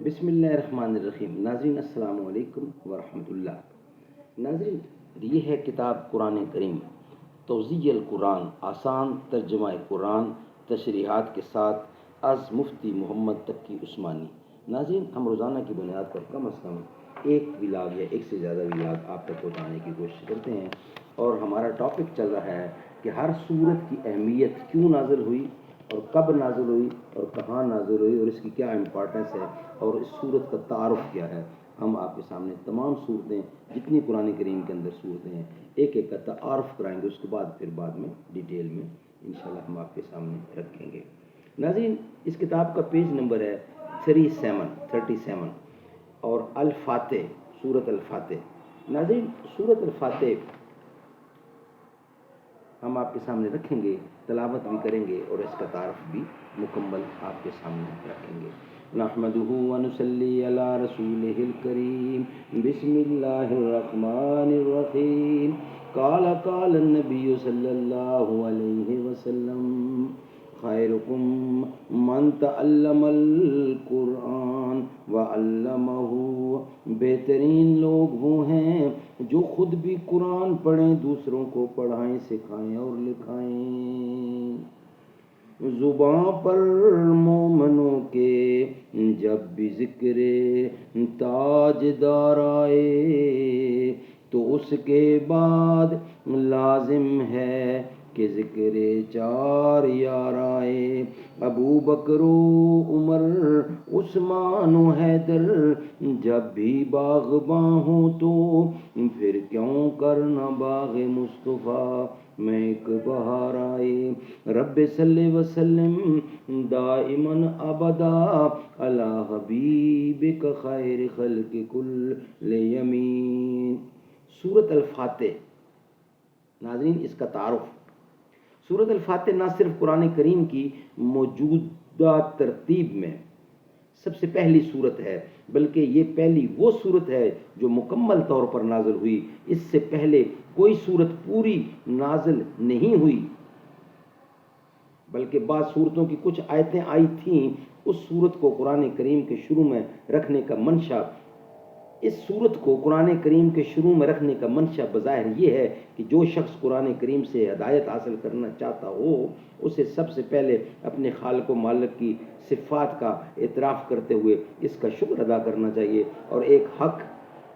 بسم اللہ الرحمن الرحیم۔ ناظرین السلام علیکم ورحمۃ اللہ۔ ناظرین، یہ ہے کتاب قرآن کریم، توضیح القرآن، آسان ترجمہ قرآن، تشریحات کے ساتھ، از مفتی محمد تقی عثمانی۔ ناظرین، ہم روزانہ کی بنیاد پر کم از کم ایک ولاگ یا ایک سے زیادہ ولاگ آپ تک پہنچانے کی کوشش کرتے ہیں، اور ہمارا ٹاپک چل رہا ہے کہ ہر سورت کی اہمیت کیوں نازل ہوئی، اور کب نازل ہوئی، اور کہاں نازل ہوئی، اور اس کی کیا امپورٹنس ہے، اور اس سورت کا تعارف کیا ہے۔ ہم آپ کے سامنے تمام صورتیں، جتنی قرآن کریم کے اندر صورتیں ہیں، ایک ایک کا تعارف کرائیں گے، اس کے بعد میں ڈیٹیل میں انشاءاللہ ہم آپ کے سامنے رکھیں گے۔ ناظرین، اس کتاب کا پیج نمبر ہے 37 اور الفاتح، سورت الفاتح۔ ناظرین، سورت الفاتح ہم آپ کے سامنے رکھیں گے، تلاوت بھی کریں گے، اور اس کا تعارف بھی مکمل آپ کے سامنے رکھیں گے۔ نحمدہ ونصلی علی رسولہ الکریم، بسم اللہ الرحمن الرحیم۔ قال النبی صلی اللہ علیہ وسلم، خیرکم من تعلم القرآن وعلمہ، بہترین لوگ وہ ہیں جو خود بھی قرآن پڑھیں، دوسروں کو پڑھائیں، سکھائیں اور لکھائیں۔ زباں پر مومنوں کے جب بھی ذکر تاجدار آئے، تو اس کے بعد لازم ہے کہ ذکر چار یار آئے۔ ابو بکر و عمر، عثمان و حیدر، جب بھی باغباں ہوں تو پھر کیوں کرنا باغ مصطفیٰ میں ایک بہار آئے۔ رب صلی وسلم دائماً ابدا علی حبیبک خیر خلق کل یمین۔ سورت الفاتح، ناظرین، اس کا تعارف۔ سورت الفاتح نہ صرف قرآن کریم کی موجودہ ترتیب میں سب سے پہلی سورت ہے، بلکہ یہ پہلی وہ سورت ہے جو مکمل طور پر نازل ہوئی۔ اس سے پہلے کوئی سورت پوری نازل نہیں ہوئی، بلکہ بعض سورتوں کی کچھ آیتیں آئی تھیں۔ اس سورت کو قرآن کریم کے شروع میں رکھنے کا منشا بظاہر یہ ہے کہ جو شخص قرآن کریم سے ہدایت حاصل کرنا چاہتا ہو، اسے سب سے پہلے اپنے خالق و مالک کی صفات کا اعتراف کرتے ہوئے اس کا شکر ادا کرنا چاہیے، اور ایک حق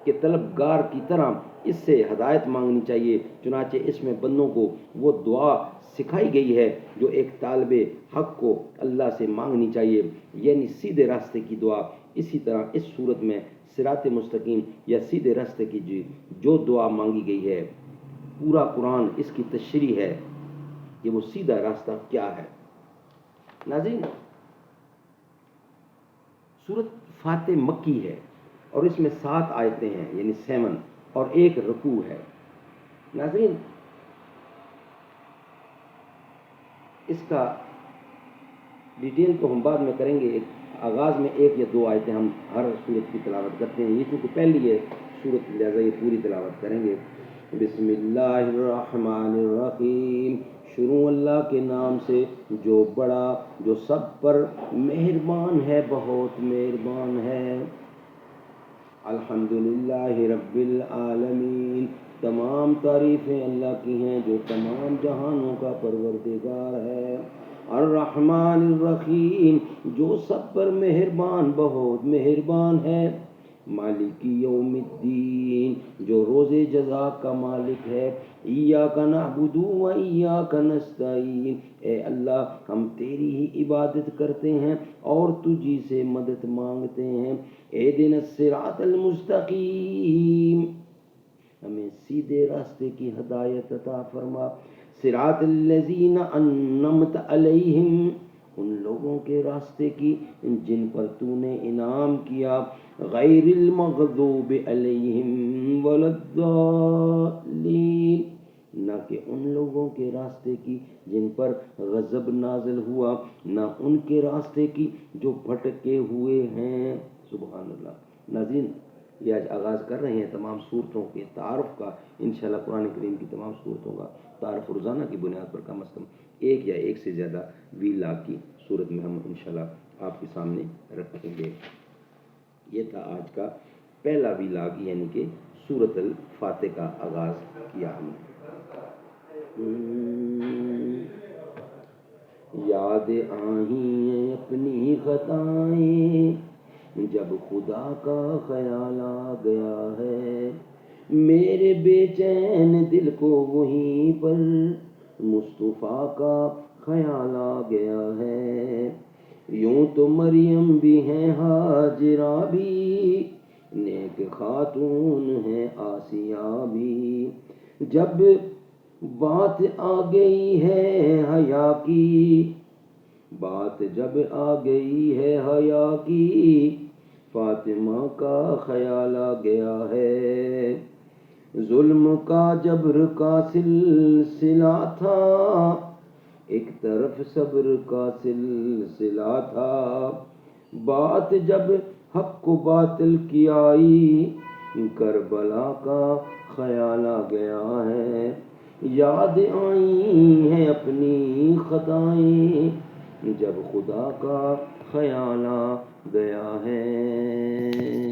کے طلبگار کی طرح اس سے ہدایت مانگنی چاہیے۔ چنانچہ اس میں بندوں کو وہ دعا سکھائی گئی ہے جو ایک طالب حق کو اللہ سے مانگنی چاہیے، یعنی سیدھے راستے کی دعا۔ اسی طرح اس صورت میں صراط مستقیم یا سیدھے راستے کی جو دعا مانگی گئی ہے، پورا قرآن اس کی تشریح ہے کہ وہ سیدھا راستہ کیا ہے۔ ناظرین، سورت فاتح مکی ہے، اور اس میں 7 آیتیں ہیں، یعنی 7، اور 1 رکوع ہے۔ ناظرین، اس کا ڈیٹیل تو ہم بعد میں کریں گے۔ آغاز میں 1 یا 2 آیتیں ہم ہر سورت کی تلاوت کرتے ہیں، یہ چونکہ پہلی ہے سورت، لہٰذا یہ پوری تلاوت کریں گے۔ بسم اللہ الرحمن الرحیم، شروع اللہ کے نام سے جو بڑا، جو سب پر مہربان ہے، بہت مہربان ہے۔ الحمدللہ رب العالمین، تمام تعریفیں اللہ کی ہیں جو تمام جہانوں کا پروردگار ہے۔ الرحمن الرحیم، جو سب پر مہربان، بہت مہربان ہے۔ مالک یوم الدین، جو روز جزا کا مالک ہے۔ ایاک نعبد و ایاک نستعین، اے اللہ، ہم تیری ہی عبادت کرتے ہیں اور تجھی سے مدد مانگتے ہیں۔ اہدنا الصراط المستقیم، ہمیں سیدھے راستے کی ہدایت عطا فرما۔ صراط الذین انعمت علیہم، ان لوگوں کے راستے کی جن پر تو نے انعام کیا۔ غیر المغضوب علیہم ولا الضالین، نہ کہ ان لوگوں کے راستے کی جن پر غضب نازل ہوا، نہ ان کے راستے کی جو بھٹکے ہوئے ہیں۔ سبحان اللہ۔ ناظرین، یہ آج آغاز کر رہے ہیں تمام صورتوں کے تعارف کا۔ انشاءاللہ قرآن کریم کی تمام صورتوں کا تعارف روزانہ کی بنیاد پر کم از کم ایک یا ایک سے زیادہ وی لاکھ کی صورت میں ہم انشاءاللہ آپ کے سامنے رکھیں گے۔ یہ تھا آج کا پہلا ویلاگ، یعنی کہ سورۃ الفاتح کا آغاز کیا ہم نے۔ یاد آئیں اپنی خطائیں جب خدا کا خیال آ گیا ہے، میرے بے چین دل کو وہیں پر مصطفیٰ کا خیال آ گیا ہے۔ یوں تو مریم بھی ہیں، ہاجرہ بھی، نیک خاتون ہے آسیہ بھی، جب بات آ گئی ہے حیا کی، بات جب آ گئی ہے حیا کی، فاطمہ کا خیال آ گیا ہے۔ ظلم کا جبر کا سلسلہ تھا، ایک طرف صبر کا سلسلہ تھا، بات جب حق و باطل کی آئی، کربلا کا خیال آ گیا ہے۔ یاد آئی ہیں اپنی خطائیں جب خدا کا خیال آ گیا ہے۔